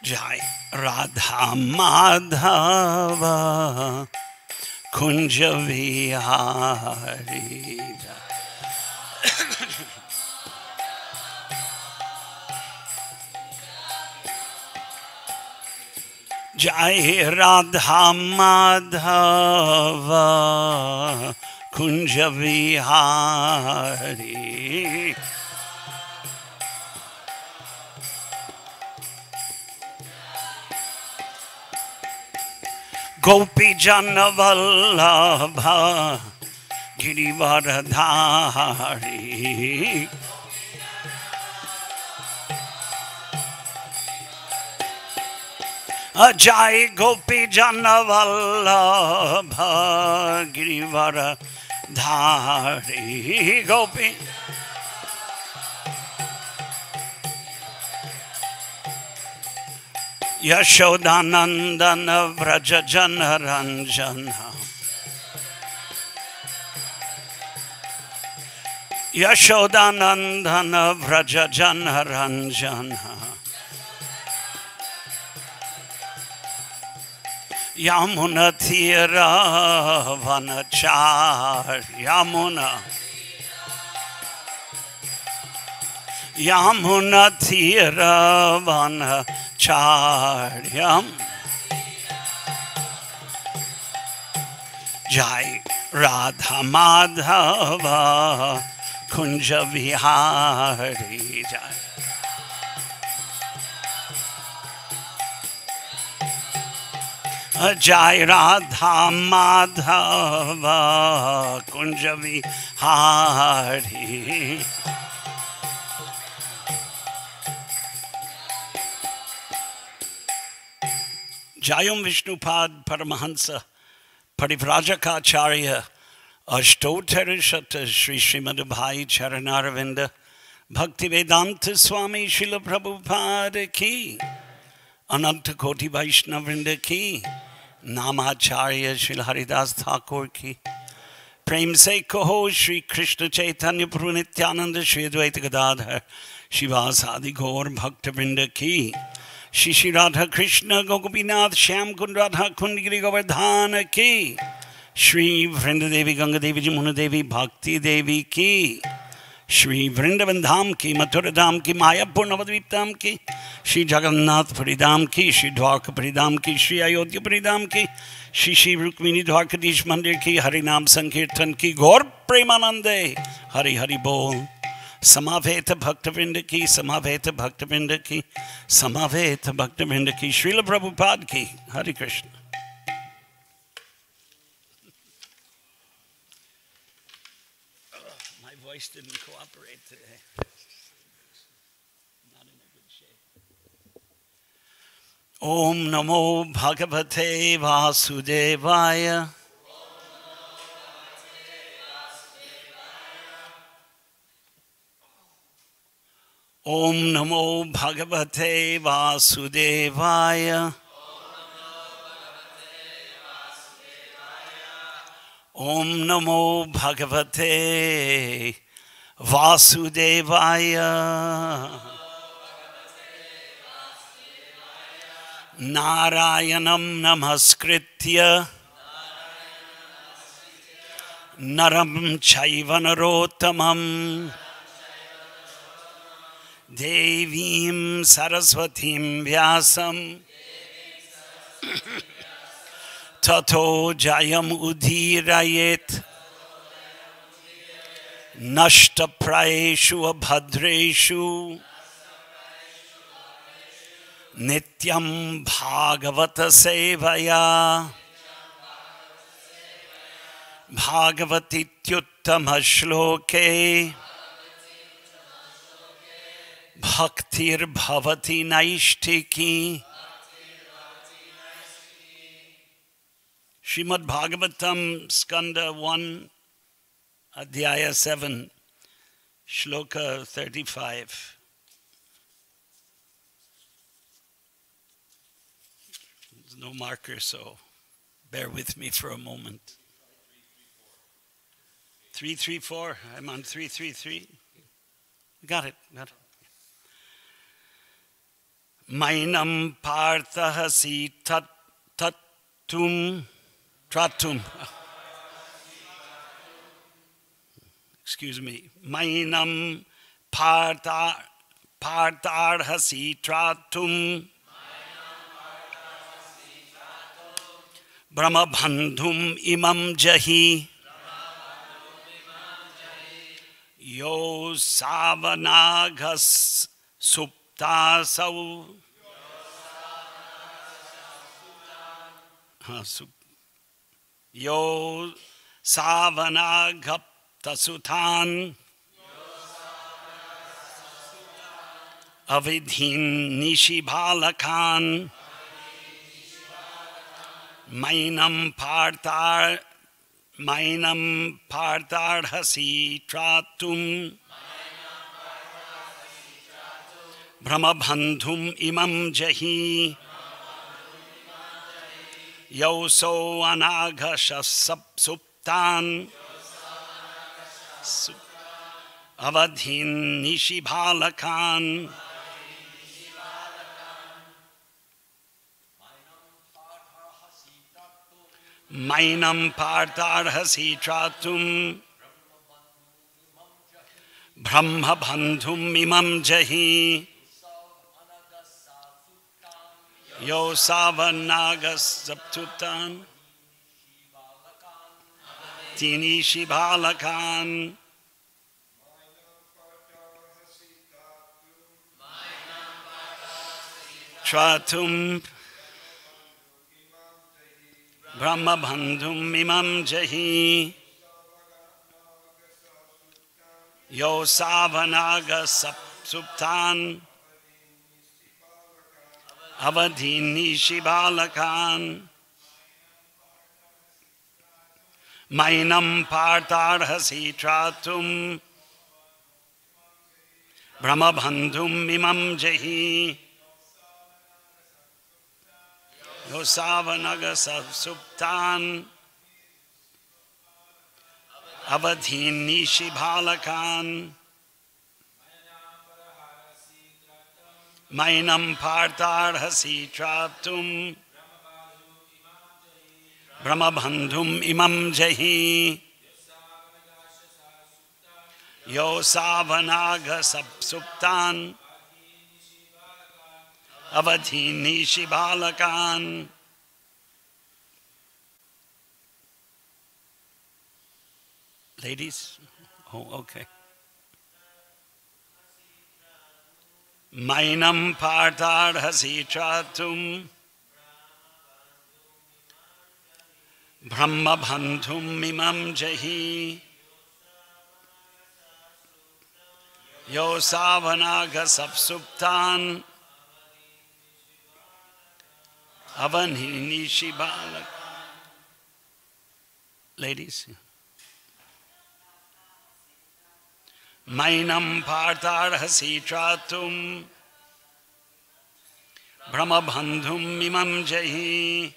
Jai Radha Madhava Kunja Vihari. Jai Radha Madhava Kunja Vihari. Gopi Jana Vallabha Girivaradhari. Jai Gopi Jana Vallabha Girivaradhari. Gopi Yashodanandana Vraja Jana Ranjana. Yashodanandana Vraja Jana Ranjana. Yamuna Tira Vanachar. Yamuna Tira Vanacharyam. Jai Radha Madhava Kunja Vihari. Jai Jai Radha Madhava Kunja Vihari. Jayam Vishnupad Paramahansa Parivrajaka Ashtotarishata Sri Srimad Bhai Charanaravinda Bhakti Vedanta Swami Srila Prabhupada Ki Ananta Koti Vaishnavinda Ki Namacharya Srila Haridas Thakur Ki Prem Se Kaho Sri Krishna Chaitanya Prabhu Nityananda Sri Advaita Gadadhar Shivasadi Gaur Bhaktavinda Ki Shri Radha Krishna Gopinath Shyam Kund Radha Kund Giri Govardhana Ki Shri Vrinda Devi Ganga Devi Jamuna Devi Bhakti Devi Ki Shri Vrindavan Dham Ki Mathura Dham Ki Mayapur Navadvip Dham Ki Shri Jagannath Paridham Ki Shri Dwarka Paridham Ki Shri Ayodhya Paridham Ki Shri Rukmini Dwarkadish Mandir Ki Harinam Sankirtan Ki Gaur Premanande Hari Hari Bol Samaveta Bhaktavinda Ki Samaveta Bhaktavinda Ki Samaveta Bhaktavinda Ki Srila Prabhupada Ki Hari Krishna. My voice didn't cooperate today. Not in a good shape. Om Namo Bhagavate Vasudevaya. Om Namo Bhagavate Vasudevaya. Om Namo Bhagavate Vasudevaya. Narayanam Namaskritya Naram Chaivanarottamam Devim Saraswatim Vyasam Tato Jayam Udhirayet Nashta Praeshu Abhadreshu Nityam Bhagavata Sevaya Bhagavatityuttama Shloke Bhaktir Bhavati Naishtiki. Srimad Bhagavatam Skanda 1 Adhyaya 7 Shloka 35. There's no marker, so bear with me for a moment. 334. I'm on 333. Got it. Mainam Parthahasi Tratum. Excuse me. Mainam Partharhasi Tratum. Brahmabandhum imam jahi. Yo savanagas suptasau. Yo savanagaptasutan. Avidhin nishibalakan. Mainam Partharhasi Tratum. Brahmabandhum imam jahi. Yoso anaghasha sapsuptan. Avadhin nishibalakan. Mainam Partharhasi Tratum. Brahmabandhum imam jahi. Yo savanagas saptutan. Tini shibalakan. Tratum. Brahmabandhum imam jahi. Yo savanaga sapsuptan. Avadhini shibalakan. Mainam Partharhasi Tratum. Brahmabandhum imam jahi. Yo savanaga sapsuptan. Avadhini shibalakan. Mainam Partharhasi Tratum. Brahmabandhum imam jahi. Yo savanaga sapsuptan. Avadhini shibalakan. Ladies? Oh, okay. Mainam Partharhasi Tratum. Brahmabandhum imam jahi. Yo savanaga sapsuptan. Avadhini shibalakan. Ladies? Mainam Partharhasi Tratum. Brahmabandhum imam jahi.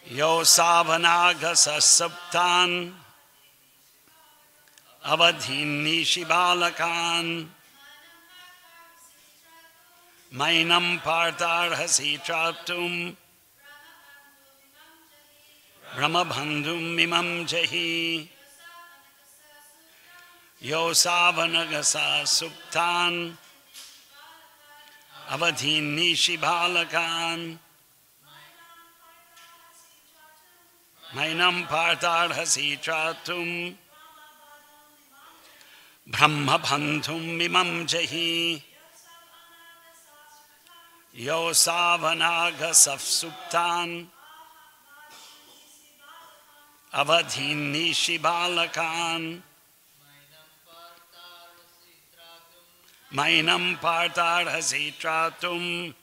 Yo savanaga saptan. Avadhini shibalakan. Mainam Partharhasi Tratum. Brahmabandhum imam jahi. Yo savanagasa suptan. Avadhini shibalakan. Mainam Partharhasi Tratum. Brahmabandhum imam jahi. Yo savanagasa suptan. Avadhini shibalakan. Mainam Partharhasi Tratum.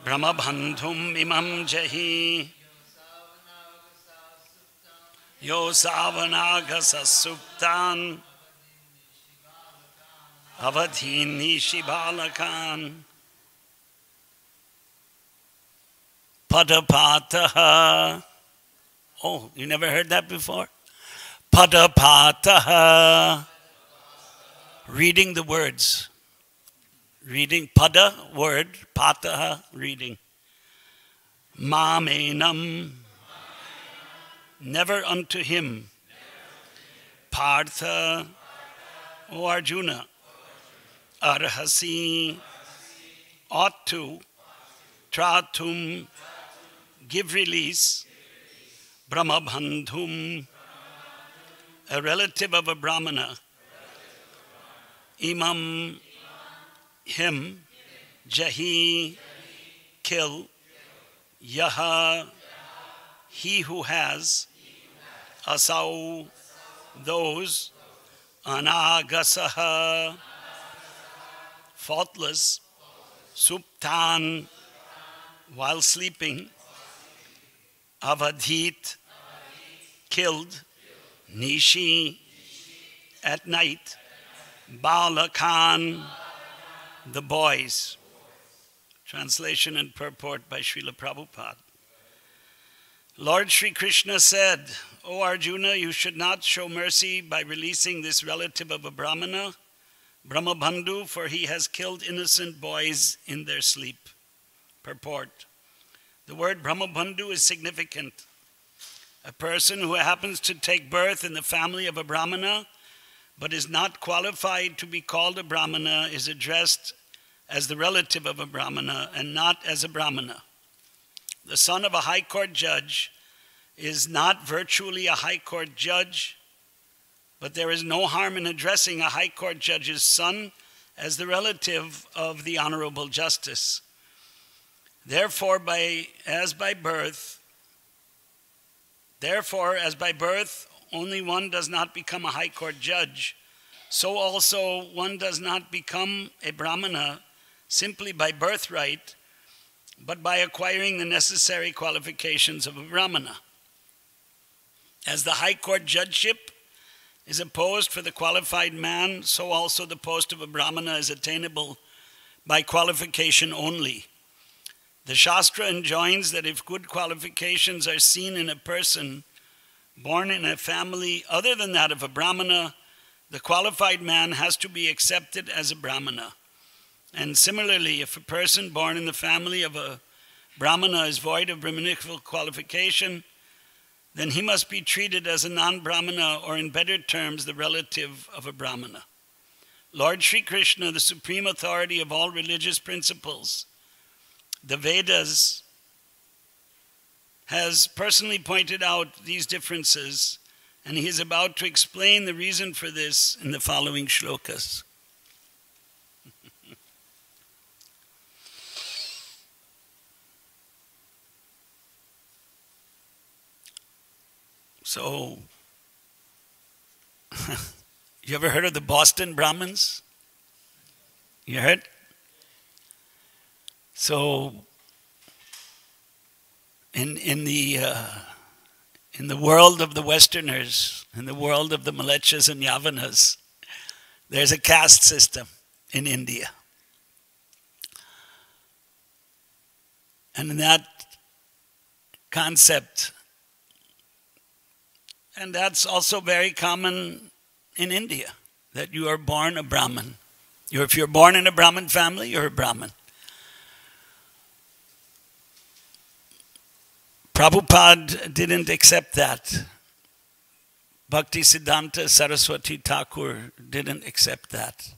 Brahmabandhum imam jahi. Yo savanagasa suptan. Avadhini shibalakan. Padapataha. Oh, you never heard that before? Padapataha. reading the words. Reading pada, word, pataha, reading. Mamenam, never unto him. Partha, O Arjuna, arhasi, ought to, tratum, give release, brahmabandhum, a relative of a brahmana, imam, him, jahi, kill, yaha, he who has, asau, those, anagasaha, faultless, suptan, while sleeping, avadhit, killed, nishi, at night, balakan, the boys. Translation and purport by Srila Prabhupada. Lord Sri Krishna said, O Arjuna, you should not show mercy by releasing this relative of a brahmana, Brahmabandhu, for he has killed innocent boys in their sleep. Purport. The word Brahmabandhu is significant. A person who happens to take birth in the family of a brahmana but is not qualified to be called a brahmana is addressed as the relative of a brahmana and not as a brahmana. The son of a high court judge is not virtually a high court judge, but there is no harm in addressing a high court judge's son as the relative of the honorable justice. Therefore, as by birth, only one does not become a high court judge, so also one does not become a brahmana simply by birthright, but by acquiring the necessary qualifications of a brahmana. As the high court judgeship is a post for the qualified man, so also the post of a brahmana is attainable by qualification only. The Shastra enjoins that if good qualifications are seen in a person born in a family other than that of a brahmana, the qualified man has to be accepted as a brahmana. And similarly, if a person born in the family of a brahmana is void of brahminical qualification, then he must be treated as a non-brahmana, or in better terms, the relative of a brahmana. Lord Sri Krishna, the supreme authority of all religious principles, the Vedas, has personally pointed out these differences, and he is about to explain the reason for this in the following shlokas. So, you ever heard of the Boston Brahmins? You heard? So, in the world of the Westerners, in the world of the Malechas and Yavanas, there's a caste system in India. And in that concept, and that's also very common in India, that you are born a Brahmin. If you're born in a Brahmin family, you're a Brahmin. Prabhupada didn't accept that. Bhakti Siddhanta Saraswati Thakur didn't accept that.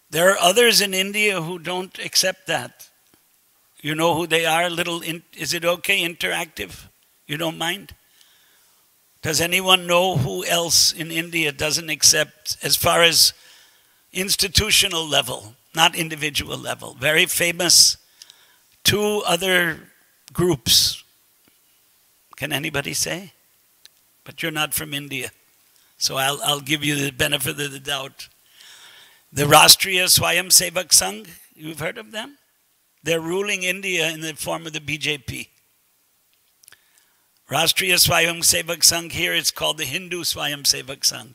There are others in India who don't accept that. You know who they are? Is it okay, interactive? You don't mind? Does anyone know who else in India doesn't accept, as far as institutional level, not individual level? Very famous, two other groups. Can anybody say? But you're not from India, so I'll give you the benefit of the doubt. The Rashtriya Swayamsevak Sangh, you've heard of them? They're ruling India in the form of the BJP. Rashtriya Swayamsevak Sangh, here it's called the Hindu Swayamsevak Sangh.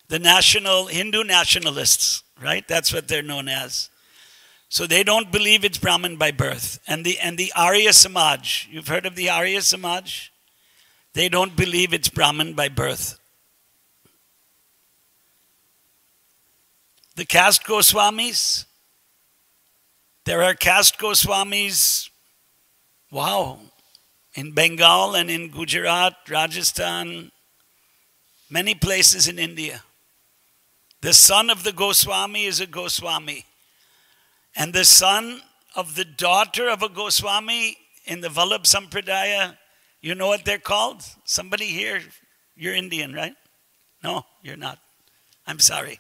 The Hindu nationalists, right? That's what they're known as. So they don't believe it's Brahmin by birth. And the Arya Samaj, you've heard of the Arya Samaj? They don't believe it's Brahmin by birth. The caste Goswamis. There are caste Goswamis, wow, in Bengal and in Gujarat, Rajasthan, many places in India. The son of the Goswami is a Goswami. And the son of the daughter of a Goswami in the Vallabh Sampradaya, you know what they're called? Somebody here, you're Indian, right? No, you're not. I'm sorry.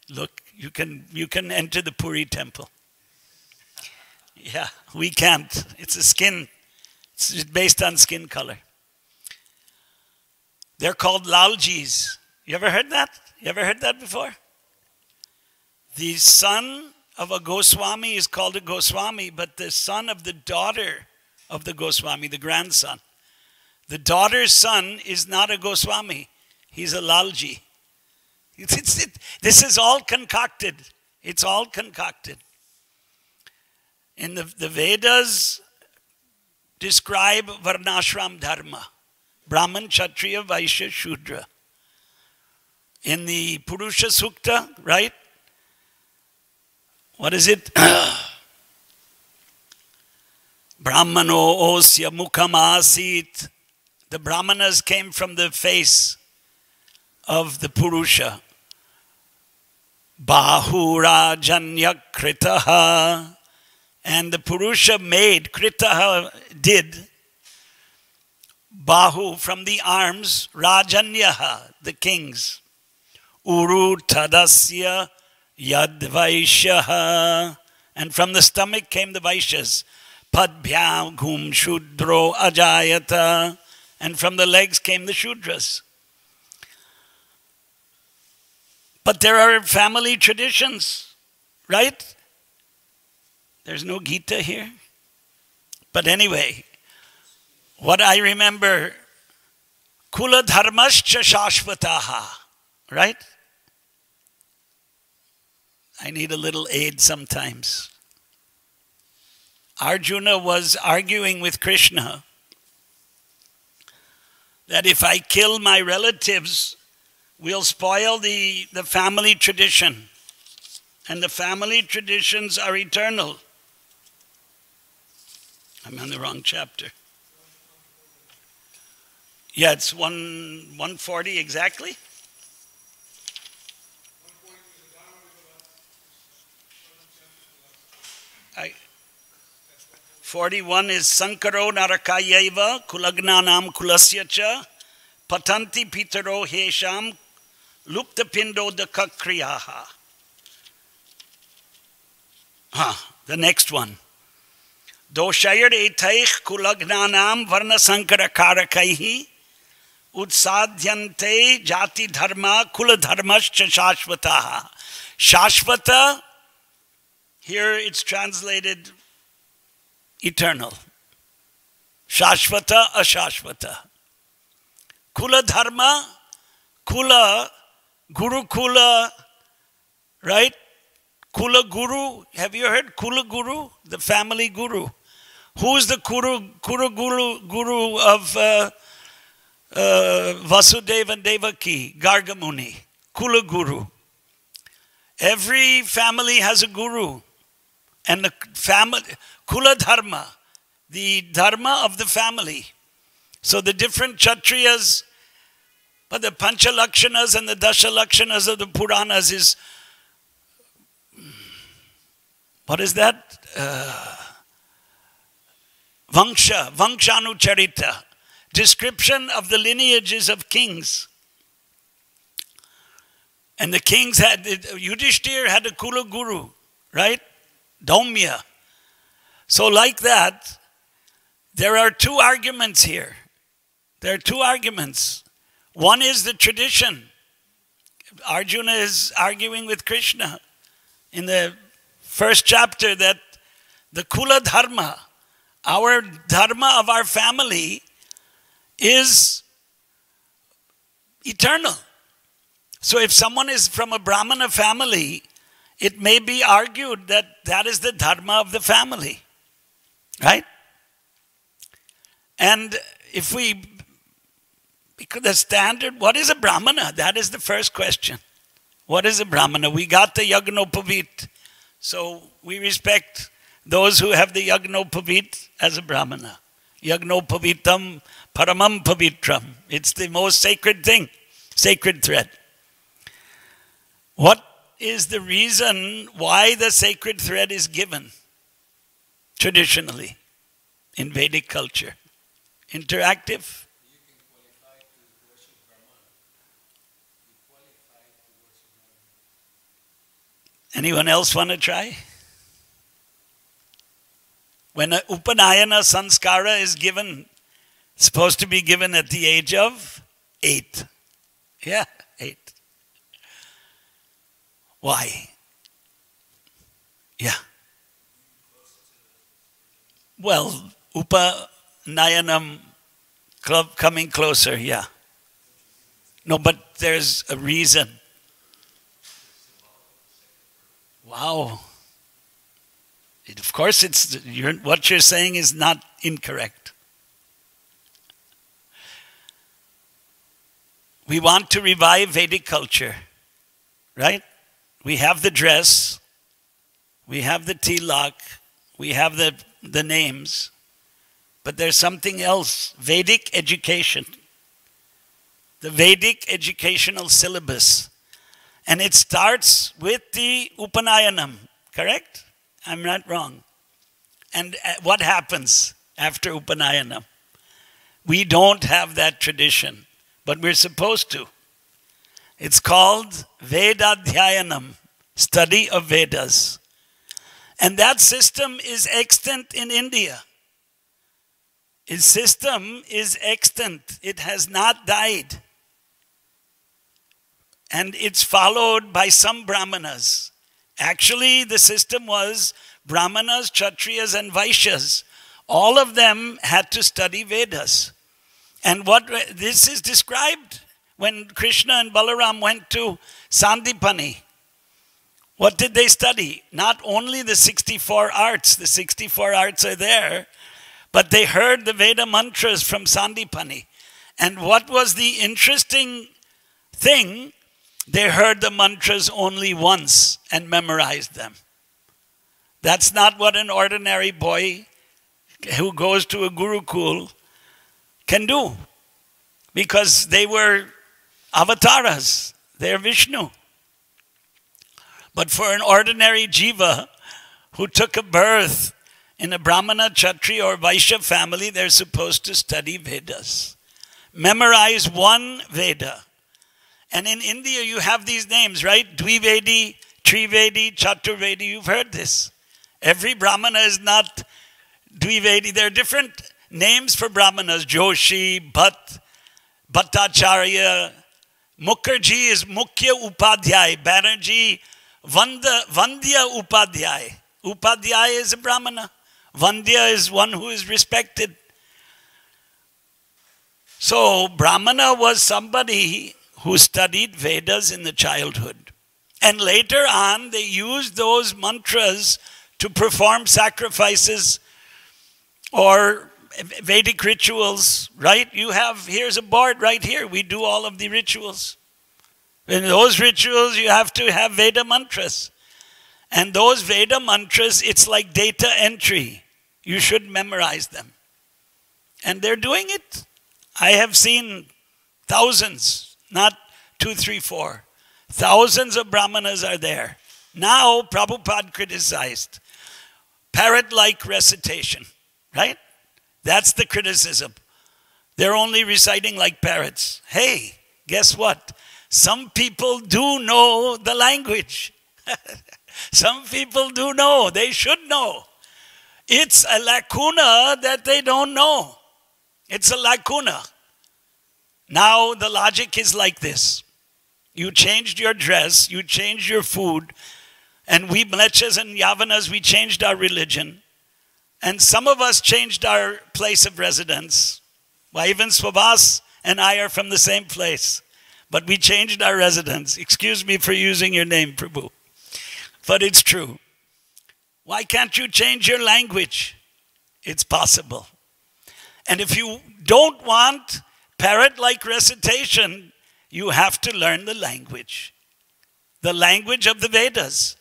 Look, you can enter the Puri temple. Yeah, we can't. It's a skin. It's based on skin color. They're called Laljis. You ever heard that? You ever heard that before? The son of a Goswami is called a Goswami, but the son of the daughter of the Goswami, the grandson. The daughter's son is not a Goswami. He's a Lalji. This is all concocted. It's all concocted. In the Vedas describe Varnashram Dharma. Brahman, Kshatriya, Vaishya, Shudra. In the Purusha Sukta, right? What is it? Brahmano osya mukham asit. The Brahmanas came from the face of the Purusha. Bahura janya kritaha. And the Purusha made, kritaha did, Bahu from the arms, Rajanyaha, the kings. Uru tadasya yad vaishyaha. And from the stomach came the Vaishyas. Padbhyam ghum shudro ajayata. And from the legs came the Shudras. But there are family traditions, right? There's no Gita here. But anyway, what I remember, Kula dharmascha shashvataha, right? I need a little aid sometimes. Arjuna was arguing with Krishna that if I kill my relatives, we'll spoil the family tradition. And the family traditions are eternal. I'm on the wrong chapter. Yeah, it's 140 exactly. 41 is Sankaro Narakayeva Kulagnanam Kulasyacha Patanti Pitaro Hesham Luptapindo Dakakriyaha. The next one. Doshayar etaich kulagnanam varna sankara karakaihi utsadhyante jati dharma kula dharmascha shashvataha. Shashvata, here it's translated eternal. Shashvata, ashashvata. Kula dharma, kula, guru kula, right? Kula guru, have you heard Kula guru? The family guru. Who is the guru of Vasudeva and Devaki? Gargamuni. Kula guru. Every family has a guru. And the family, Kula dharma, the dharma of the family. So the different Kshatriyas, but the Pancha Lakshanas and the Dasha Lakshanas of the Puranas is, what is that? Vangshanucharita. Description of the lineages of kings. And the kings had, Yudhishthir had a Kula guru, right? Daumya. So like that, there are two arguments here. There are two arguments. One is the tradition. Arjuna is arguing with Krishna in the first chapter that the Kula dharma, our dharma of our family, is eternal. So if someone is from a Brahmana family, it may be argued that that is the dharma of the family. Right? And if we, because the standard, what is a Brahmana? That is the first question. What is a Brahmana? We got the Yagnopavit. So we respect those who have the Yagnopavit as a Brahmana. Yagnopavitam paramam pavitram. It's the most sacred thing, sacred thread. What is the reason why the sacred thread is given traditionally in Vedic culture? Interactive. You can qualify to worship Brahman. You qualify to worship Brahman. Anyone else want to try? When an Upanayana sanskara is given, it's supposed to be given at the age of 8. Yeah, 8. Why? Yeah. Well, Upanayanam, coming closer, yeah. No, but there's a reason. Wow. Of course, what you're saying is not incorrect. We want to revive Vedic culture, right? We have the dress, we have the tilak, we have the names, but there's something else, Vedic education. The Vedic educational syllabus. And it starts with the Upanayanam, correct? I'm not wrong. And what happens after Upanayanam? We don't have that tradition, but we're supposed to. It's called Vedadhyayanam, study of Vedas. And that system is extant in India. Its system is extant. It has not died. And it's followed by some Brahmanas. Actually, the system was Brahmanas, Kshatriyas, and Vaishyas. All of them had to study Vedas. And what this is described when Krishna and Balaram went to Sandipani. What did they study? Not only the 64 arts are there, but they heard the Veda mantras from Sandipani. And what was the interesting thing? They heard the mantras only once and memorized them. That's not what an ordinary boy who goes to a Gurukul can do. Because they were avatars. They're Vishnu. But for an ordinary jiva who took a birth in a Brahmana, Kshatriya or Vaishya family, they're supposed to study Vedas. Memorize one Veda. And in India, you have these names, right? Dvivedi, Trivedi, Chaturvedi. You've heard this. Every Brahmana is not Dvivedi. There are different names for Brahmanas. Joshi, Bhatt, Bhattacharya. Mukherjee is Mukhya Upadhyay. Banerjee, Vandya Upadhyay. Upadhyay is a Brahmana. Vandya is one who is respected. So, Brahmana was somebody who studied Vedas in the childhood. And later on, they used those mantras to perform sacrifices or Vedic rituals, right? Here's a board right here. We do all of the rituals. In those rituals, you have to have Veda mantras. And those Veda mantras, it's like data entry. You should memorize them. And they're doing it. I have seen thousands, not 2, 3, 4. Thousands of Brahmanas are there. Now, Prabhupada criticized parrot-like recitation, right? That's the criticism. They're only reciting like parrots. Hey, guess what? Some people do know the language. Some people do know. They should know. It's a lacuna that they don't know. It's a lacuna. Now the logic is like this. You changed your dress, you changed your food, and we Mlechas and Yavanas, we changed our religion. And some of us changed our place of residence. Well, even Swabhas and I are from the same place. But we changed our residence. Excuse me for using your name, Prabhu. But it's true. Why can't you change your language? It's possible. And if you don't want parrot-like recitation, you have to learn the language. The language of the Vedas.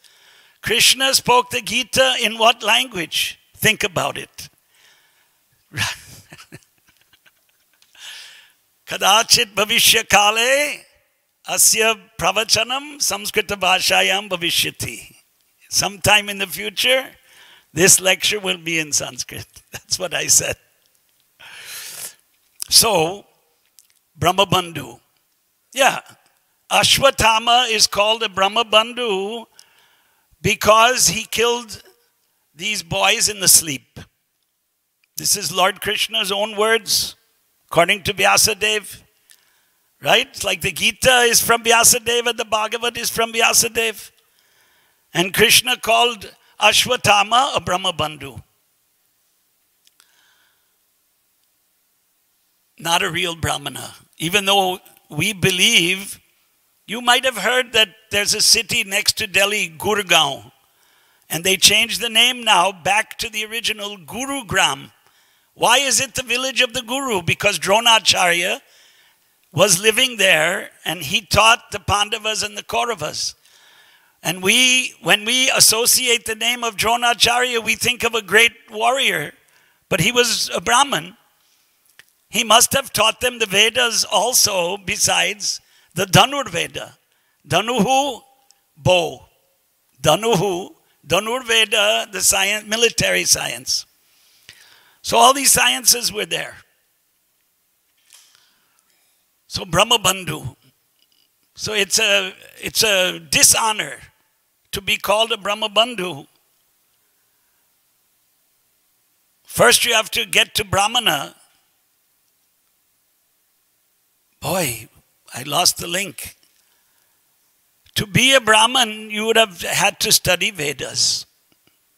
Krishna spoke the Gita in what language? Think about it. Kadachit bhavishya kale asya pravachanam samskrita bhashayam bhavishyati. Sometime in the future, this lecture will be in Sanskrit. That's what I said. So, Brahmabandhu. Yeah, Ashwatthama is called a Brahmabandhu because he killed these boys in the sleep. This is Lord Krishna's own words, according to Vyasadeva. Right? It's like the Gita is from Vyasadeva, the Bhagavad is from Vyasadeva. And Krishna called Ashwatthama a Brahmabandhu. Not a real Brahmana. Even though we believe, you might have heard that there's a city next to Delhi, Gurgaon. And they changed the name now back to the original Gurugram. Why is it the village of the Guru? Because Dronacharya was living there and he taught the Pandavas and the Kauravas. And when we associate the name of Dronacharya, we think of a great warrior. But he was a Brahmin. He must have taught them the Vedas also, besides the Dhanurveda. Dhanuhu, bow. Dhanuhu, Dhanurveda, the science, military science. So all these sciences were there. So Brahmabandhu. So it's a dishonor to be called a Brahmabandhu. First you have to get to Brahmana. Boy, I lost the link. To be a Brahman, you would have had to study Vedas.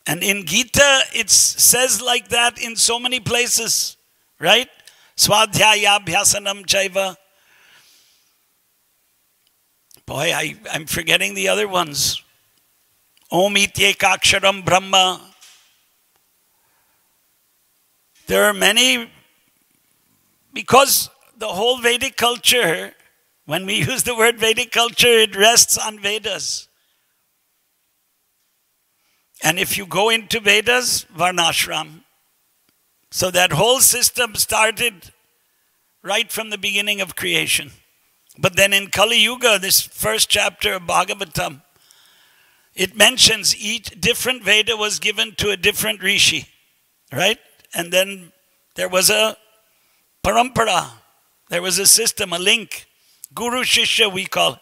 And in Gita, it says like that in so many places, right? Swadhyaya bhyasanam chaiva. Boy, I'm forgetting the other ones. Om ityekaksharam brahma. There are many, because the whole Vedic culture, when we use the word Vedic culture, it rests on Vedas. And if you go into Vedas, Varnashram. So that whole system started right from the beginning of creation. But then in Kali Yuga, this first chapter of Bhagavatam, it mentions each different Veda was given to a different rishi, right? And then there was a parampara, there was a system, a link. Guru Shishya we call it.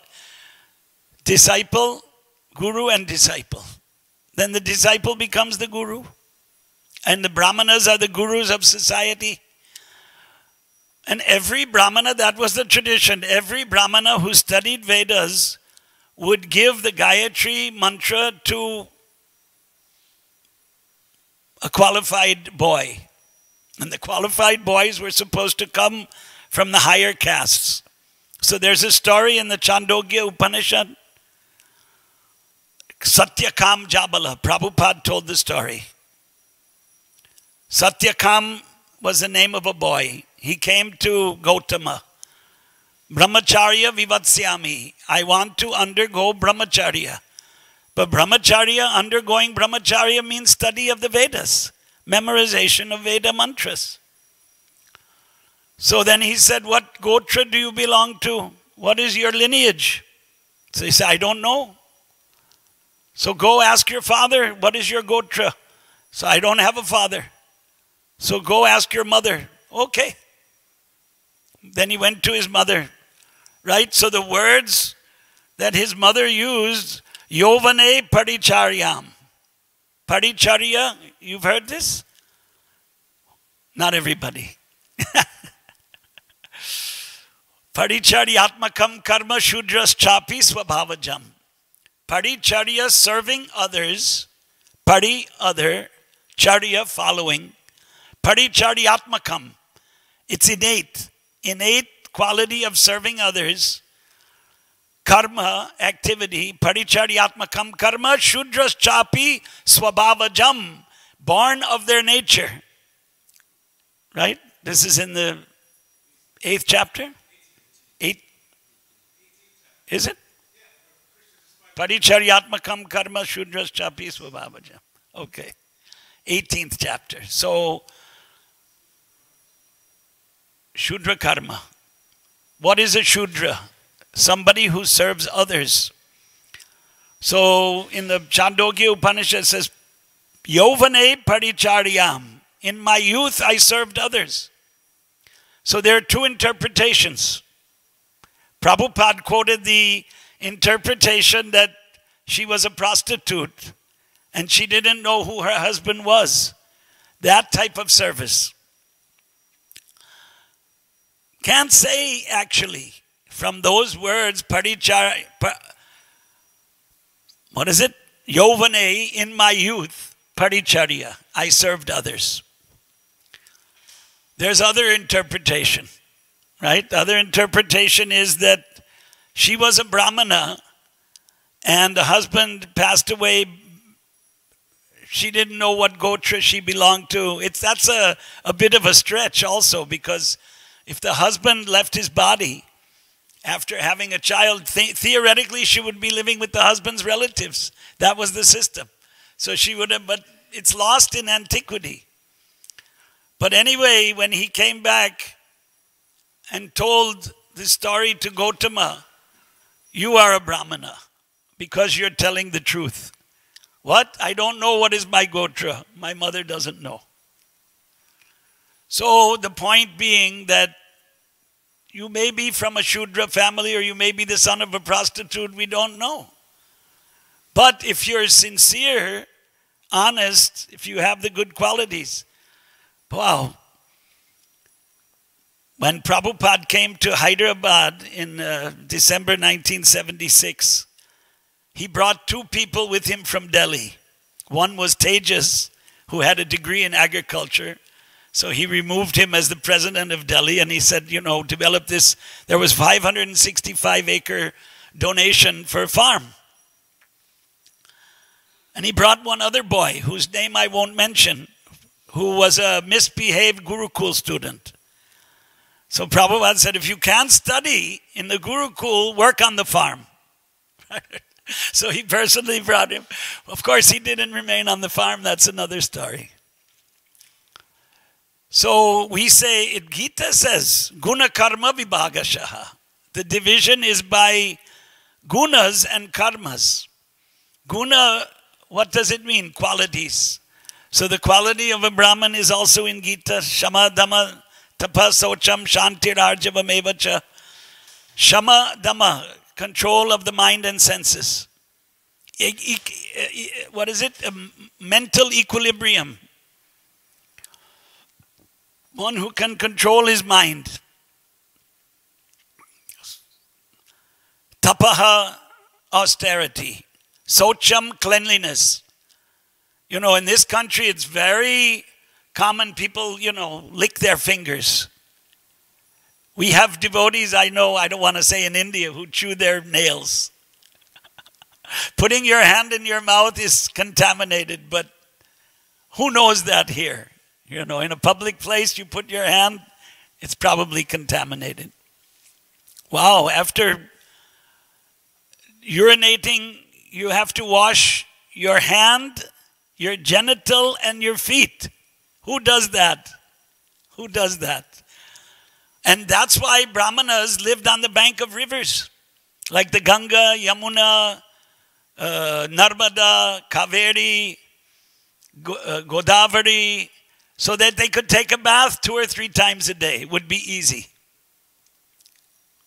Disciple, Guru and disciple. Then the disciple becomes the Guru. And the Brahmanas are the Gurus of society. And every Brahmana, that was the tradition, every Brahmana who studied Vedas would give the Gayatri mantra to a qualified boy. And the qualified boys were supposed to come from the higher castes. So there's a story in the Chandogya Upanishad. Satyakam Jabala, Prabhupada told the story. Satyakam was the name of a boy. He came to Gautama. Brahmacharya vivatsyami. I want to undergo brahmacharya. But brahmacharya, undergoing brahmacharya means study of the Vedas. Memorization of Veda mantras. So then he said, what gotra do you belong to? What is your lineage? So he said, I don't know. So go ask your father, what is your gotra? So I don't have a father. So go ask your mother. Okay. Then he went to his mother, right? So the words that his mother used, Yovane Paricharyam. Paricharya, you've heard this? Not everybody. Paricharyatmakam karma shudras chapi swabhavajam. Paricharya, serving others. Pari, other. Charya, following. Paricharyatmakam. It's innate. Innate quality of serving others. Karma, activity. Paricharyatmakam karma shudras chapi swabhavajam. Born of their nature. Right? This is in the 8th chapter. 8? Is it? Paricharyatmakam karma shudraschapi svabhavaja. Okay. 18th chapter. So, Shudra karma. What is a Shudra? Somebody who serves others. So, in the Chandogya Upanishad it says, Yovane paricharyam. In my youth I served others. So there are two interpretations. Prabhupada quoted the interpretation that she was a prostitute and she didn't know who her husband was. That type of service. Can't say actually from those words, what is it? Yovane, in my youth, paricharya, I served others. There's other interpretation, right? The other interpretation is that she was a brahmana and the husband passed away. She didn't know what gotra she belonged to. That's a bit of a stretch also, because if the husband left his body after having a child, theoretically she would be living with the husband's relatives. That was the system. So she would have, but it's lost in antiquity. But anyway, when he came back and told the story to Gautama, you are a brahmana because you're telling the truth. What? I don't know what is my gotra. My mother doesn't know. So the point being that you may be from a Shudra family or you may be the son of a prostitute, we don't know. But if you're sincere, honest, if you have the good qualities, wow. When Prabhupada came to Hyderabad in December 1976, he brought two people with him from Delhi. One was Tejas, who had a degree in agriculture. So he removed him as the president of Delhi and he said, develop this. There was 565-acre donation for a farm. And he brought one other boy, whose name I won't mention, who was a misbehaved Gurukul student. So Prabhupada said, if you can't study in the Gurukul, work on the farm. So he personally brought him. Of course, he didn't remain on the farm. That's another story. So we say, Gita says, guna karma vibhagashaha. The division is by gunas and karmas. Guna, what does it mean? Qualities. So the quality of a Brahman is also in Gita. Shama, Dhamma, Tapa, Socham, Shantir, Arjava, Mevacha. Shama, Dhamma, control of the mind and senses. What is it? A mental equilibrium. One who can control his mind. Tapaha, austerity. Socham, cleanliness. In this country, it's very common. People, lick their fingers. We have devotees, I know, I don't want to say in India, who chew their nails. Putting your hand in your mouth is contaminated, but who knows that here? In a public place, you put your hand, it's probably contaminated. Wow, after urinating, you have to wash your hand, your genital, and your feet. Who does that? Who does that? And that's why Brahmanas lived on the bank of rivers, like the Ganga, Yamuna, Narmada, Kaveri, Godavari, so that they could take a bath 2 or 3 times a day. It would be easy.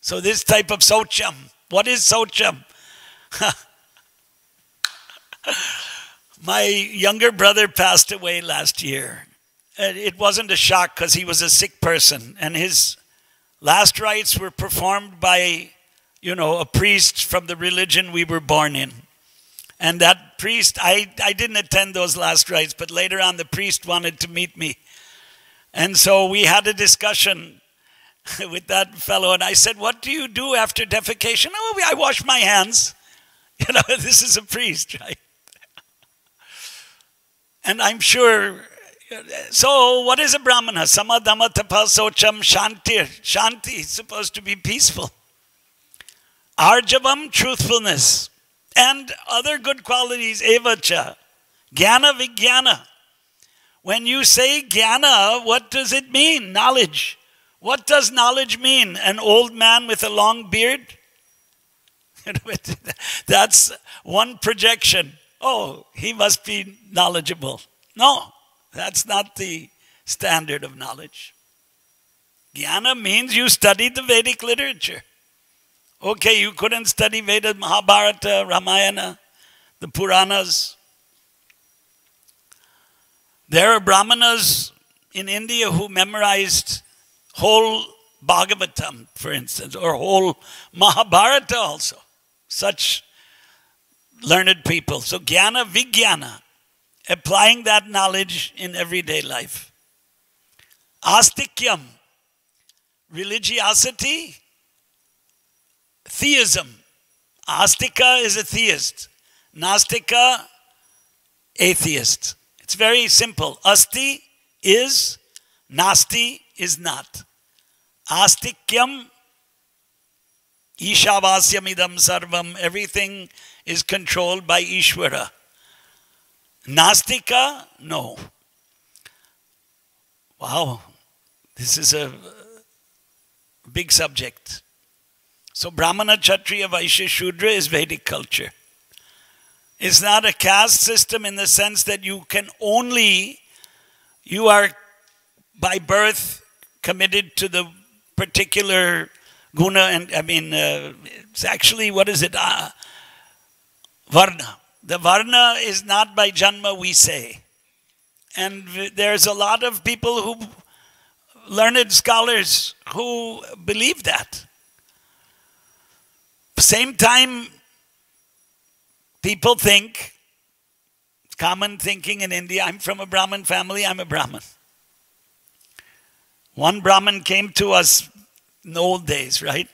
So this type of socham. What is socham? My younger brother passed away last year. It wasn't a shock because he was a sick person. And his last rites were performed by, a priest from the religion we were born in. And that priest, I didn't attend those last rites, but later on the priest wanted to meet me. And so we had a discussion with that fellow. And I said, what do you do after defecation? Oh, I wash my hands. This is a priest, right? And I'm sure, so what is a Brahmana? Sama, Dhamma, Tapa, Socham, Shantir. Shanti is supposed to be peaceful. Arjavam, truthfulness. and other good qualities, evacha. Jnana vijnana. When you say jnana, what does it mean? Knowledge. What does knowledge mean? An old man with a long beard? That's one projection. Oh, he must be knowledgeable. No, that's not the standard of knowledge. Jnana means you studied the Vedic literature. Okay, you couldn't study Veda, Mahabharata, Ramayana, the Puranas. There are Brahmanas in India who memorized whole Bhagavatam, for instance, or whole Mahabharata also. Such learned people. So jnana vijnana, applying that knowledge in everyday life. Astikyam, religiosity, theism. Astika is a theist. Nastika, atheist. It's very simple. Asti is, nasti is not. Astikyam, Ishavasyam idam sarvam, everything is controlled by Ishvara. Nastika, no. Wow, this is a big subject. So Brahmana, Kshatriya, Vaishya, Shudra is Vedic culture. It's not a caste system in the sense that you are by birth committed to the particular guna, and it's actually, what is it? Varna. The Varna is not by janma, we say. And there's a lot of people who, learned scholars, who believe that. Same time, people think, common thinking in India, I'm from a Brahmin family, I'm a Brahmin. One Brahmin came to us in the old days, right?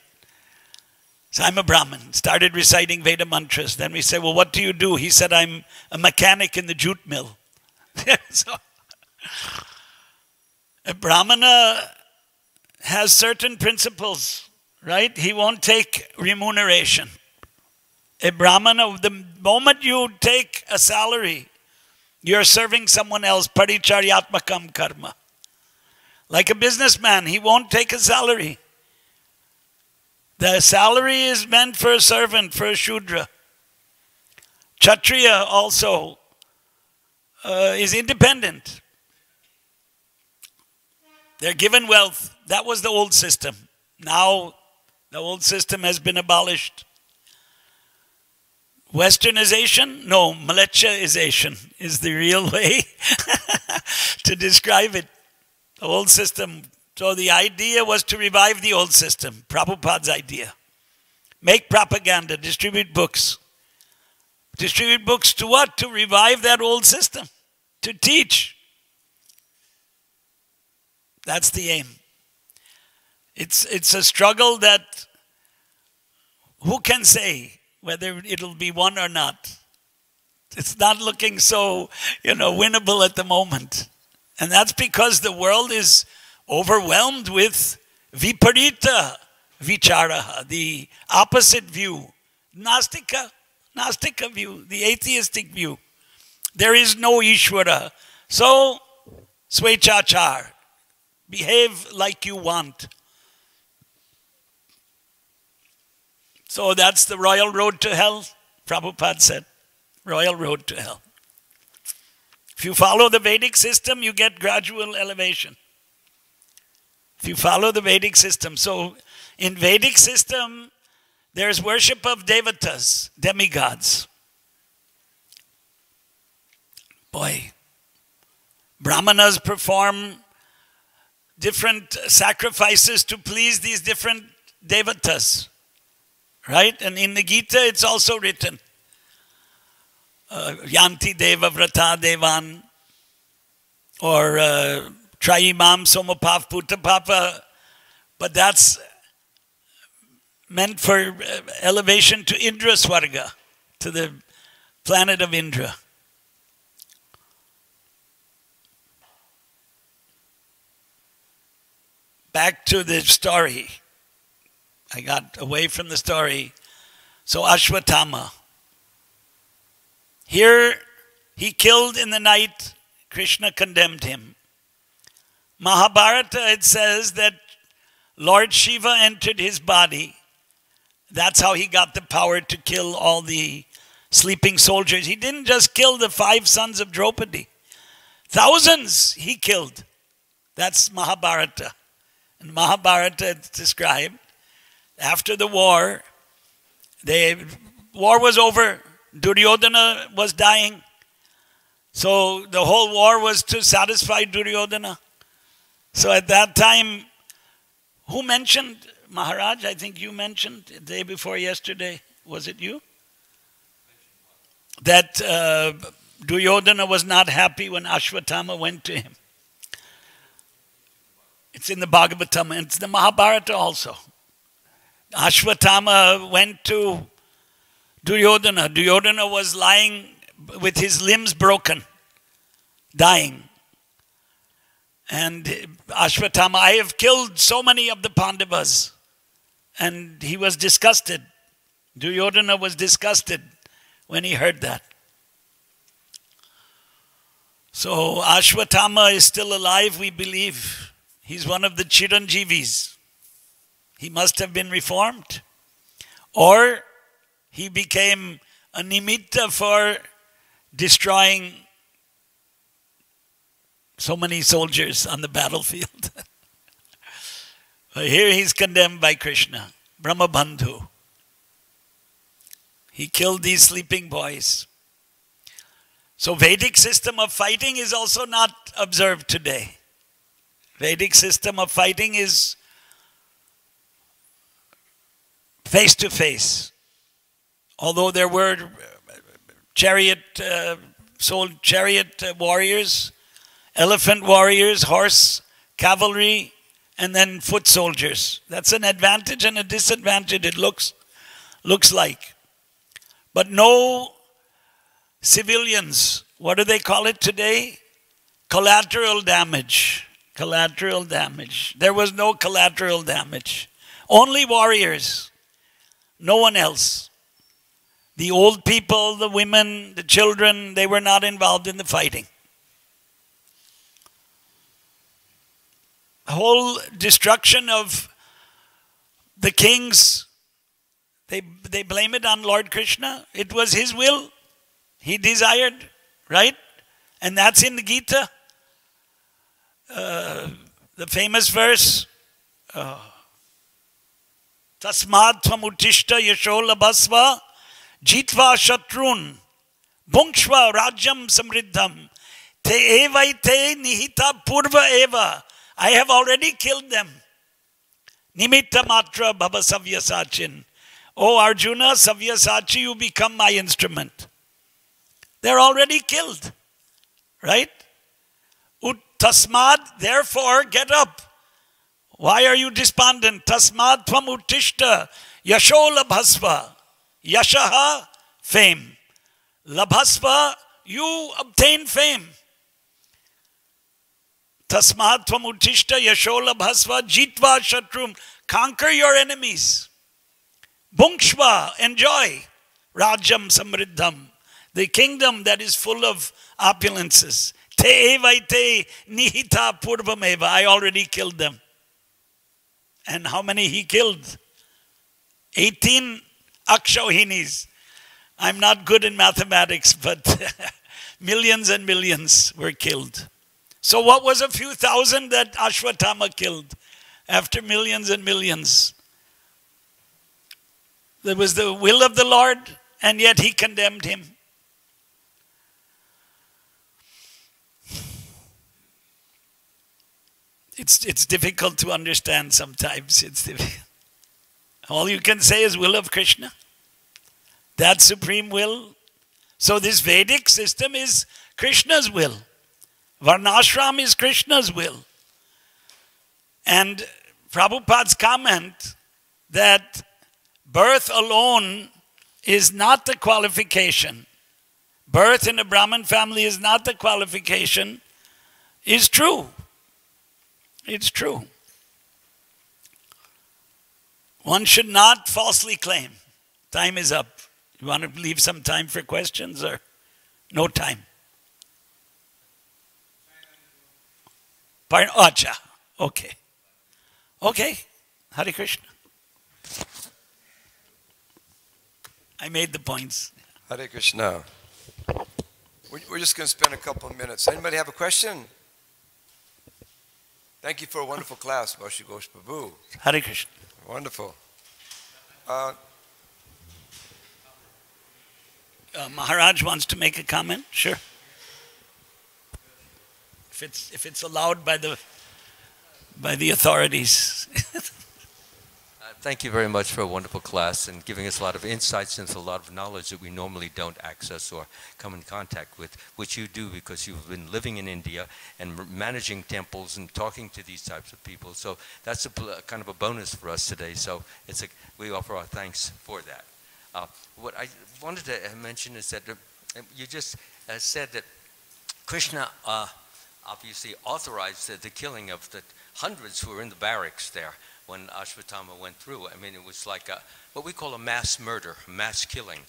So I'm a Brahmin, started reciting Veda mantras. Then we said, well, what do you do? He said, I'm a mechanic in the jute mill. So, a Brahmana has certain principles, right? He won't take remuneration. A Brahmana, the moment you take a salary, you're serving someone else, paricharyatmakam karma. Like a businessman, he won't take a salary. The salary is meant for a servant, for a Shudra. Kshatriya also is independent. They're given wealth. That was the old system. Now, the old system has been abolished. Westernization? No, Mlecchaization is the real way to describe it. The old system. So the idea was to revive the old system. Prabhupada's idea. Make propaganda, distribute books. Distribute books to what? To revive that old system. To teach. That's the aim. It's a struggle that who can say whether it'll be won or not. It's not looking so, winnable at the moment. And that's because the world is overwhelmed with viparita vichara, the opposite view. Nastika view, the atheistic view. There is no Ishvara. So, swechachar, behave like you want. So that's the royal road to hell, Prabhupada said. Royal road to hell. If you follow the Vedic system, you get gradual elevation. If you follow the Vedic system. So in Vedic system, there's worship of devatas, demigods. Boy, Brahmanas perform different sacrifices to please these different devatas. Right? And in the Gita, it's also written. Yanti Deva Vrata Devan. Or Trayimam Somapav Puta Papa. But that's meant for elevation to Indra Swarga, to the planet of Indra. Back to the story. I got away from the story. So Ashwatthama, Here he killed in the night. Krishna condemned him. Mahabharata, it says that Lord Shiva entered his body. That's how he got the power to kill all the sleeping soldiers. He didn't just kill the 5 sons of Draupadi. Thousands he killed. That's Mahabharata. And Mahabharata is described after the war. The war was over. Duryodhana was dying. So the whole war was to satisfy Duryodhana. So at that time, who mentioned, Maharaj, I think you mentioned the day before yesterday, was it you? That Duryodhana was not happy when Ashwatthama went to him. It's in the Bhagavatam, and it's the Mahabharata also. Ashwatthama went to Duryodhana. Duryodhana was lying with his limbs broken, dying. And Ashwatthama, I have killed so many of the Pandavas. And he was disgusted. Duryodhana was disgusted when he heard that. So Ashwatthama is still alive, we believe. He's one of the Chiranjeevis. He must have been reformed. Or he became a nimitta for destroying so many soldiers on the battlefield. Here he's condemned by Krishna, Brahmabandhu. He killed these sleeping boys. So Vedic system of fighting is also not observed today. Vedic system of fighting is face to face. Although there were chariot warriors, elephant warriors, horse, cavalry, and then foot soldiers. That's an advantage and a disadvantage, it looks like. But no civilians, what do they call it today? Collateral damage. Collateral damage. There was no collateral damage. Only warriors. No one else. The old people, the women, the children, they were not involved in the fighting. The whole destruction of the kings, they blame it on Lord Krishna. It was his will. He desired, right? And that's in the Gita. The famous verse, Tasmad tvam uttishta yasho labhasva jitva shatrun bhungshva rajyam samriddham te evaite nihita purva eva. I have already killed them. Nimitta matra bhava savyasachin. Oh Arjuna, Savyasachi, you become my instrument. They're already killed. Right? Tasmad, therefore, get up. Why are you despondent? Tasmad tvam uttishta yasho labhasva. Yashaha, fame. Labhasva, you obtain fame. Tasmad tvam uttishta yasho labhasva jitva shatrum. Conquer your enemies. Bhungshva, enjoy. Rajam samriddham. The kingdom that is full of opulences. Te evaite nihita purvameva. I already killed them. And how many he killed? 18 Akshauhinis. I'm not good in mathematics, but millions and millions were killed. So what was a few thousand that Ashwatthama killed after millions and millions? There was the will of the Lord, and yet he condemned him. It's difficult to understand sometimes. It's difficult. All you can say is will of Krishna. That supreme will. So this Vedic system is Krishna's will. Varnashram is Krishna's will. And Prabhupada's comment that birth alone is not the qualification. Birth in a Brahmin family is not the qualification, is true. It's true. One should not falsely claim. Time is up. You want to leave some time for questions? Or No time. Acha. Okay. Okay. Hare Krishna. I made the points. Hare Krishna. We're just going to spend a couple of minutes. Anybody have a question? Thank you for a wonderful class, Vasu Ghosa Prabhu. Hare Krishna. Wonderful. Maharaj wants to make a comment. Sure. If it's allowed by the authorities. Thank you very much for a wonderful class and giving us a lot of insights into a lot of knowledge that we normally don't access or come in contact with, which you do because you've been living in India and managing temples and talking to these types of people. So that's kind of a bonus for us today. So we offer our thanks for that. What I wanted to mention is that you just said that Krishna obviously authorized the killing of the hundreds who were in the barracks there when Ashwatthama went through. I mean, it was like what we call a mass murder, mass killing.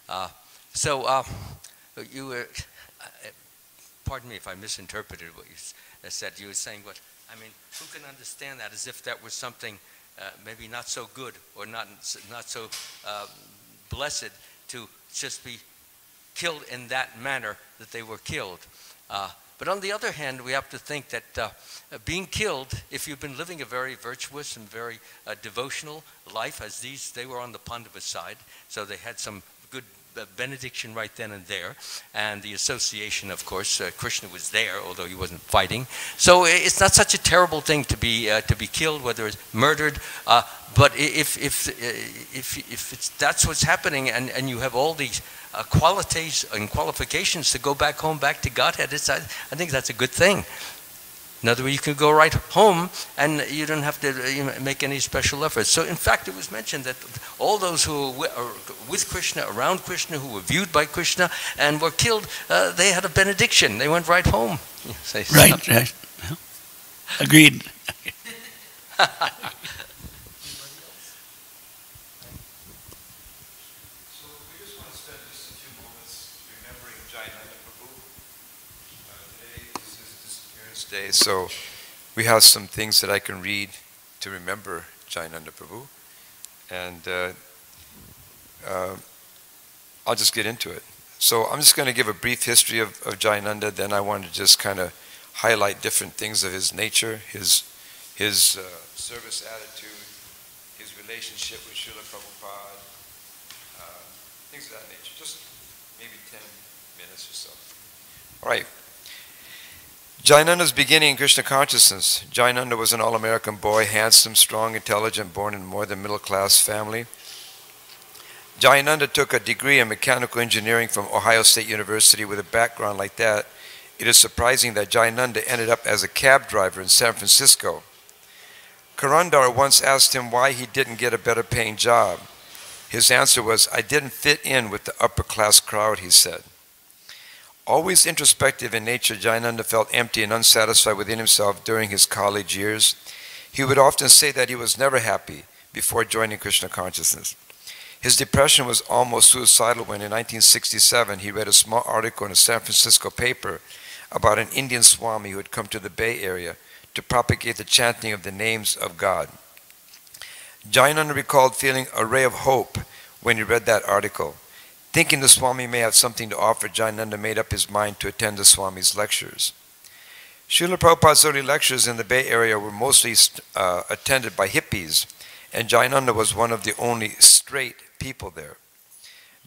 You were, pardon me if I misinterpreted what you said. You were saying, I mean, who can understand that as if that was something maybe not so good or not so blessed to just be killed in that manner that they were killed. But on the other hand, we have to think that being killed, if you've been living a very virtuous and very devotional life, as they were on the Pandava side, so they had some good benediction right then and there, and the association, of course, Krishna was there, although he wasn't fighting. So it's not such a terrible thing to be killed, whether it's murdered. But if that's what's happening, and you have all these qualities and qualifications to go back home, back to Godhead, I think that's a good thing. In other words, you can go right home and you don't have to make any special efforts. So in fact, it was mentioned that all those who were with Krishna, around Krishna, who were viewed by Krishna and were killed, they had a benediction. They went right home. Right. Well, agreed. Day. So we have some things that I can read to remember Jayananda Prabhu, and I'll just get into it. So I'm just going to give a brief history of Jayananda, then I want to just kind of highlight different things of his nature, his service attitude, his relationship with Srila Prabhupada, things of that nature, just maybe 10 minutes or so. All right. Jayananda's beginning in Krishna consciousness. Jayananda was an all-American boy, handsome, strong, intelligent, born in a more than middle-class family. Jayananda took a degree in mechanical engineering from Ohio State University. With a background like that, it is surprising that Jayananda ended up as a cab driver in San Francisco. Karandar once asked him why he didn't get a better paying job. His answer was, "I didn't fit in with the upper-class crowd," he said. Always introspective in nature, Jayananda felt empty and unsatisfied within himself during his college years. He would often say that he was never happy before joining Krishna consciousness. His depression was almost suicidal when in 1967 he read a small article in a San Francisco paper about an Indian Swami who had come to the Bay Area to propagate the chanting of the names of God. Jayananda recalled feeling a ray of hope when he read that article. Thinking the Swami may have something to offer, Jayananda made up his mind to attend the Swami's lectures. Srila Prabhupada's early lectures in the Bay Area were mostly attended by hippies, and Jayananda was one of the only straight people there.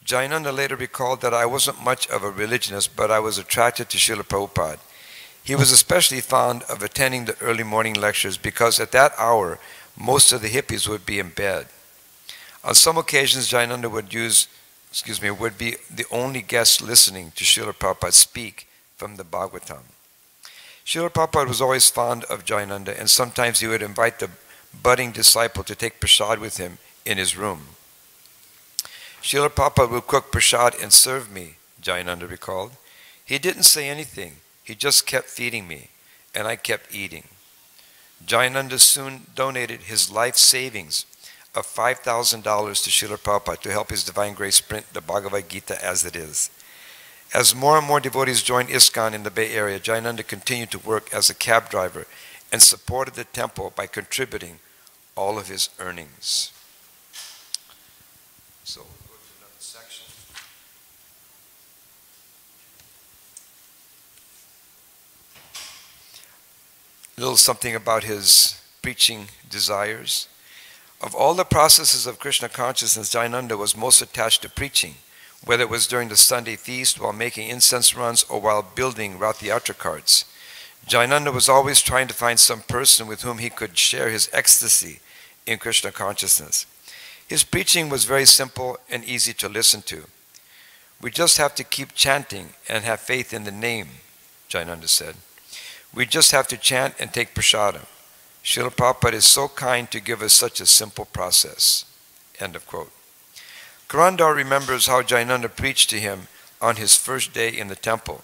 Jayananda later recalled that I wasn't much of a religionist, but I was attracted to Srila Prabhupada. He was especially fond of attending the early morning lectures because at that hour, most of the hippies would be in bed. On some occasions, Jayananda would be the only guest listening to Srila Prabhupada speak from the Bhagavatam. Srila Prabhupada was always fond of Jayananda, and sometimes he would invite the budding disciple to take prasad with him in his room. Srila Prabhupada would cook prasad and serve me, Jayananda recalled. He didn't say anything, he just kept feeding me, and I kept eating. Jayananda soon donated his life savings of $5,000 to Srila Prabhupada to help His Divine Grace print the Bhagavad Gita as it is. As more and more devotees joined ISKCON in the Bay Area, Jayananda continued to work as a cab driver and supported the temple by contributing all of his earnings. So we'll go to another section. A little something about his preaching desires. Of all the processes of Krishna consciousness, Jayananda was most attached to preaching, whether it was during the Sunday feast, while making incense runs, or while building Rath Yatra carts. Jayananda was always trying to find some person with whom he could share his ecstasy in Krishna consciousness. His preaching was very simple and easy to listen to. We just have to keep chanting and have faith in the name, Jayananda said. We just have to chant and take prasadam. Srila Prabhupada is so kind to give us such a simple process. End of quote. Karandar remembers how Jayananda preached to him on his first day in the temple.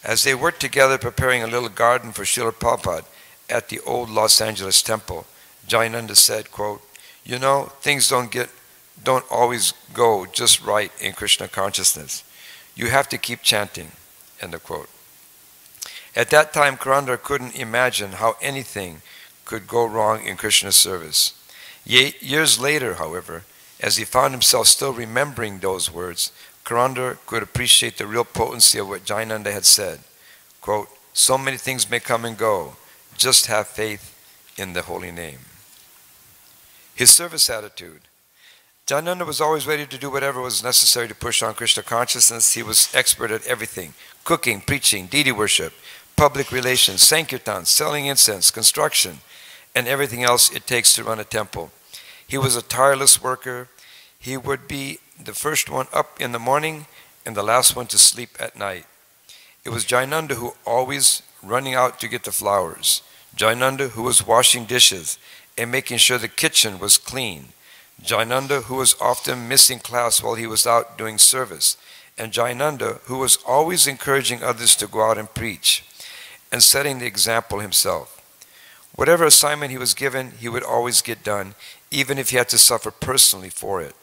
As they worked together preparing a little garden for Srila Prabhupada at the old Los Angeles temple, Jayananda said, quote, "You know, things don't always go just right in Krishna consciousness. You have to keep chanting." End of quote. At that time, Karandar couldn't imagine how anything could go wrong in Krishna's service. Years later, however, as he found himself still remembering those words, Karandar could appreciate the real potency of what Jayananda had said. Quote, "So many things may come and go. Just have faith in the holy name." His service attitude. Jayananda was always ready to do whatever was necessary to push on Krishna consciousness. He was expert at everything: cooking, preaching, deity worship, public relations, sankirtan, selling incense, construction, and everything else it takes to run a temple. He was a tireless worker. He would be the first one up in the morning and the last one to sleep at night. It was Jayananda who always running out to get the flowers. Jayananda who was washing dishes and making sure the kitchen was clean. Jayananda who was often missing class while he was out doing service. And Jayananda who was always encouraging others to go out and preach and setting the example himself. Whatever assignment he was given, he would always get done, even if he had to suffer personally for it.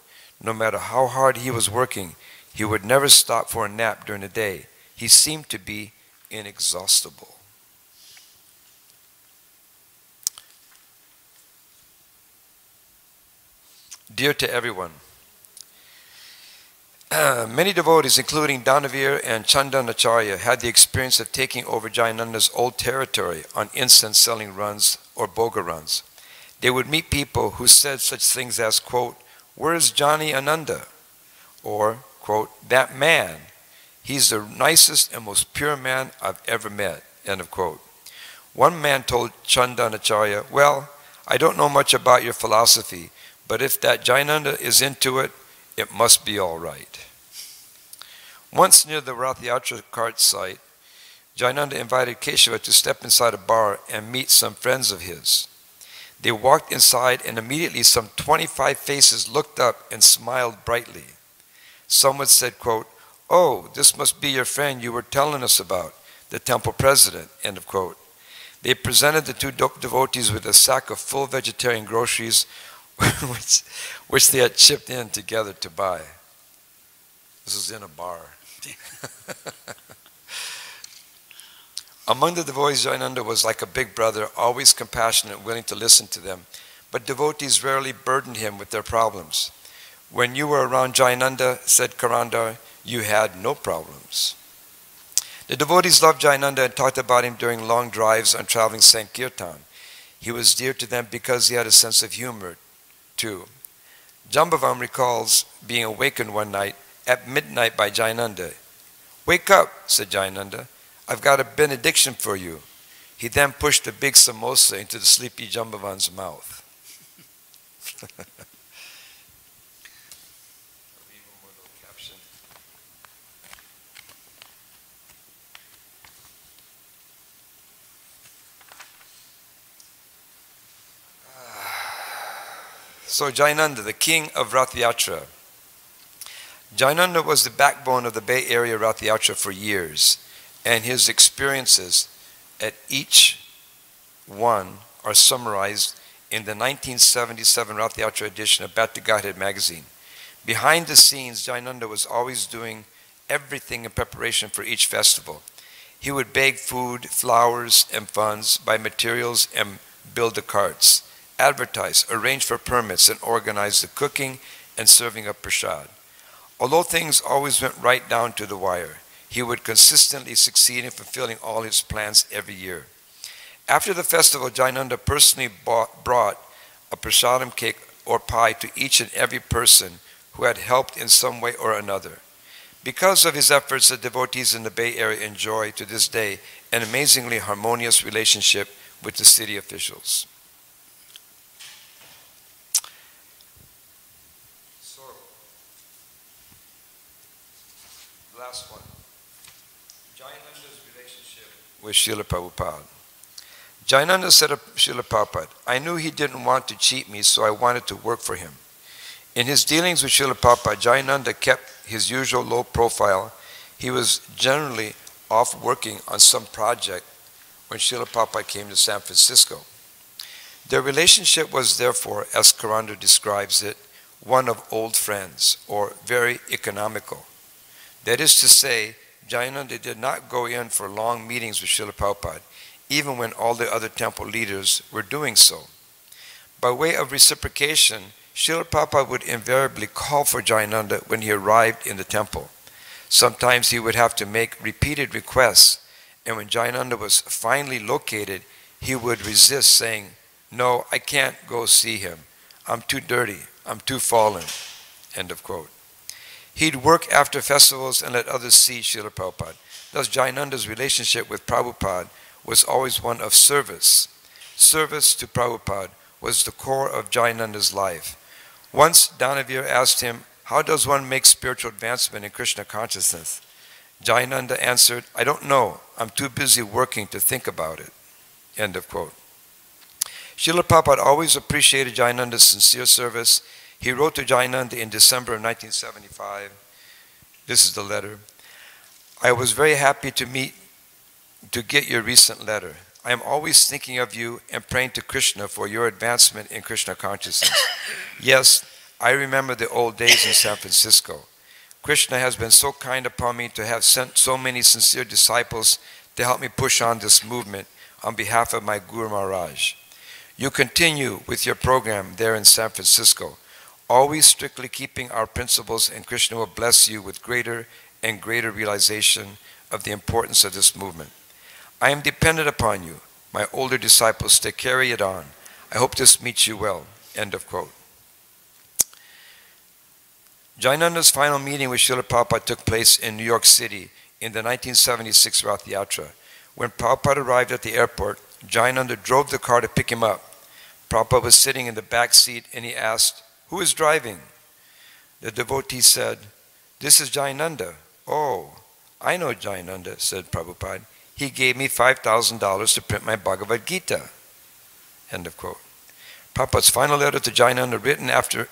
No matter how hard he was working, he would never stop for a nap during the day. He seemed to be inexhaustible. Dear to everyone, many devotees, including Danavir and Chandanacharya, had the experience of taking over Jayananda's old territory on incense selling runs or boga runs. They would meet people who said such things as, quote, "Where's Johnny Ananda?" Or, quote, "That man, he's the nicest and most pure man I've ever met," end of quote. One man told Chandanacharya, "Well, I don't know much about your philosophy, but if that Jayananda is into it, it must be all right." Once near the Rath Yatra cart site, Jayananda invited Keshava to step inside a bar and meet some friends of his. They walked inside and immediately some 25 faces looked up and smiled brightly. Someone said, quote, "Oh, this must be your friend you were telling us about, the temple president," end of quote. They presented the two devotees with a sack of full vegetarian groceries which they had chipped in together to buy. This was in a bar. Among the devotees, Jayananda was like a big brother, always compassionate, willing to listen to them. But devotees rarely burdened him with their problems. When you were around Jayananda, said Karandar, you had no problems. The devotees loved Jayananda and talked about him during long drives on traveling Sankirtan. He was dear to them because he had a sense of humor, too. Jambavam recalls being awakened one night at midnight by Jayananda. "Wake up," said Jayananda. "I've got a benediction for you." He then pushed a big samosa into the sleepy Jambavan's mouth. So Jayananda, the king of Rath Yatra. Jayananda was the backbone of the Bay Area Rath Yatra for years, and his experiences at each one are summarized in the 1977 Rath Yatra edition of Bhakti Godhead magazine. Behind the scenes, Jayananda was always doing everything in preparation for each festival. He would beg food, flowers, and funds, buy materials, and build the carts, advertise, arrange for permits, and organize the cooking and serving of prasad. Although things always went right down to the wire, he would consistently succeed in fulfilling all his plans every year. After the festival, Jayananda personally brought a prasadam cake or pie to each and every person who had helped in some way or another. Because of his efforts, the devotees in the Bay Area enjoy, to this day, an amazingly harmonious relationship with the city officials. So, last one. Jayananda's relationship with Srila Prabhupada. Jayananda said of Srila Prabhupada, "I knew he didn't want to cheat me, so I wanted to work for him." In his dealings with Srila Prabhupada, Jayananda kept his usual low profile. He was generally off working on some project when Srila Prabhupada came to San Francisco. Their relationship was therefore, as Karanda describes it, one of old friends, or very economical. That is to say, Jayananda did not go in for long meetings with Srila Prabhupada, even when all the other temple leaders were doing so. By way of reciprocation, Srila Prabhupada would invariably call for Jayananda when he arrived in the temple. Sometimes he would have to make repeated requests, and when Jayananda was finally located, he would resist, saying, "No, I can't go see him. I'm too dirty. I'm too fallen." End of quote. He'd work after festivals and let others see Srila Prabhupada. Thus, Jayananda's relationship with Prabhupada was always one of service. Service to Prabhupada was the core of Jayananda's life. Once Danavir asked him, "How does one make spiritual advancement in Krishna consciousness?" Jayananda answered, "I don't know. I'm too busy working to think about it." End of quote. Srila Prabhupada always appreciated Jayananda's sincere service. He wrote to Jayananda in December of 1975. This is the letter. "I was very happy to get your recent letter. I am always thinking of you and praying to Krishna for your advancement in Krishna consciousness. Yes, I remember the old days in San Francisco. Krishna has been so kind upon me to have sent so many sincere disciples to help me push on this movement on behalf of my Guru Maharaj. You continue with your program there in San Francisco, always strictly keeping our principles, and Krishna will bless you with greater and greater realization of the importance of this movement. I am dependent upon you, my older disciples, to carry it on. I hope this meets you well." End of quote. Jayananda's final meeting with Srila Prabhupada took place in New York City in the 1976 Rath Yatra. When Prabhupada arrived at the airport, Jayananda drove the car to pick him up. Prabhupada was sitting in the back seat and he asked, "Who is driving?" The devotee said, "This is Jayananda." "Oh, I know Jayananda," said Prabhupada. "He gave me $5,000 to print my Bhagavad Gita." End of quote. Prabhupada's final letter to Jayananda, written after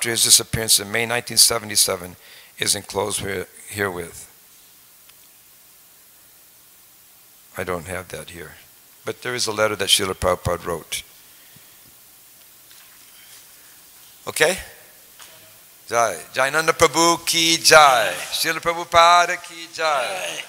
his disappearance in May 1977, is enclosed herewith. I don't have that here, but there is a letter that Srila Prabhupada wrote. Okay? Jai. Jayananda Prabhu ki jai. Srila Prabhupada ki jai.